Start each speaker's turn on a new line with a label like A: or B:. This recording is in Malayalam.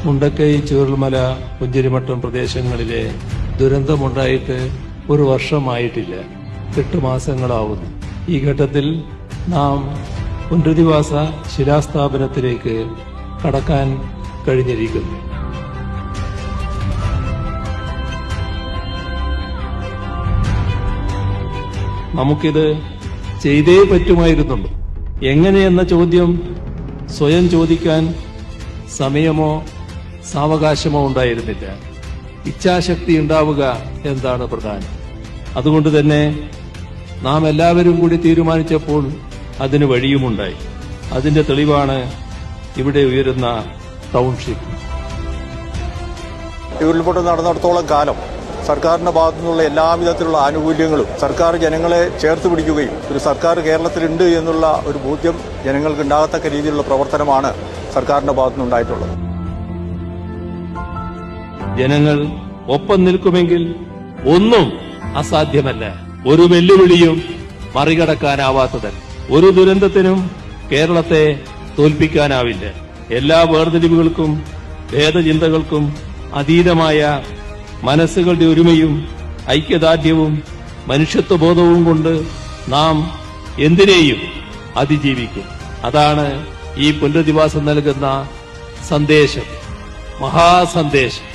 A: മുണ്ടക്കൈ, ചൂരൽമല, പുഞ്ചിരിമട്ടം പ്രദേശങ്ങളിലെ ദുരന്തമുണ്ടായിട്ട് ഒരു വർഷമായിട്ടില്ല, 8 മാസങ്ങളാവുന്നു. ഈ ഘട്ടത്തിൽ നാം പുനരധിവാസ ശിലാസ്ഥാപനത്തിലേക്ക് കടക്കാൻ കഴിഞ്ഞിരിക്കുന്നു. നമുക്കിത് ചെയ്തേ പറ്റുമായിരുന്നുള്ളൂ. എങ്ങനെയെന്ന ചോദ്യം സ്വയം ചോദിക്കാൻ സമയമോ സാവകാശമോ ഉണ്ടായിരുന്നില്ല. ഇച്ഛാശക്തി ഉണ്ടാവുക എന്താണ് പ്രധാനം. അതുകൊണ്ട് തന്നെ നാം എല്ലാവരും കൂടി തീരുമാനിച്ചപ്പോൾ അതിന് വഴിയുമുണ്ടായി. അതിന്റെ തെളിവാണ് ഇവിടെ ഉയരുന്ന ടൗൺഷിപ്പ്.
B: ഈ ഉരുൾപൊട്ടൽ നടന്നിടത്തോളം കാലം സർക്കാരിന്റെ ഭാഗത്തു നിന്നുള്ള എല്ലാവിധത്തിലുള്ള ആനുകൂല്യങ്ങളും സർക്കാർ ജനങ്ങളെ ചേർത്ത് പിടിക്കുകയും ഒരു സർക്കാർ കേരളത്തിലുണ്ട് എന്നുള്ള ഒരു ബോധ്യം ജനങ്ങൾക്ക് ഉണ്ടാകത്തക്ക രീതിയിലുള്ള പ്രവർത്തനമാണ് സർക്കാരിന്റെ ഭാഗത്തുനിന്നുണ്ടായിട്ടുള്ളത്.
A: ജനങ്ങൾ ഒപ്പം നിൽക്കുമെങ്കിൽ ഒന്നും അസാധ്യമല്ല. ഒരു വെല്ലുവിളിയും മറികടക്കാനാവാത്തതല്ല. ഒരു ദുരന്തത്തിനും കേരളത്തെ തോൽപ്പിക്കാനാവില്ല. എല്ലാ വേർതിരിവുകൾക്കും ഭേദചിന്തകൾക്കും അതീതമായ മനസ്സുകളുടെ ഒരുമയും ഐക്യദാർഢ്യവും മനുഷ്യത്വബോധവും കൊണ്ട് നാം എന്തിനേയും അതിജീവിക്കും. അതാണ് ഈ പുനരധിവാസം നൽകുന്ന സന്ദേശം, മഹാസന്ദേശം.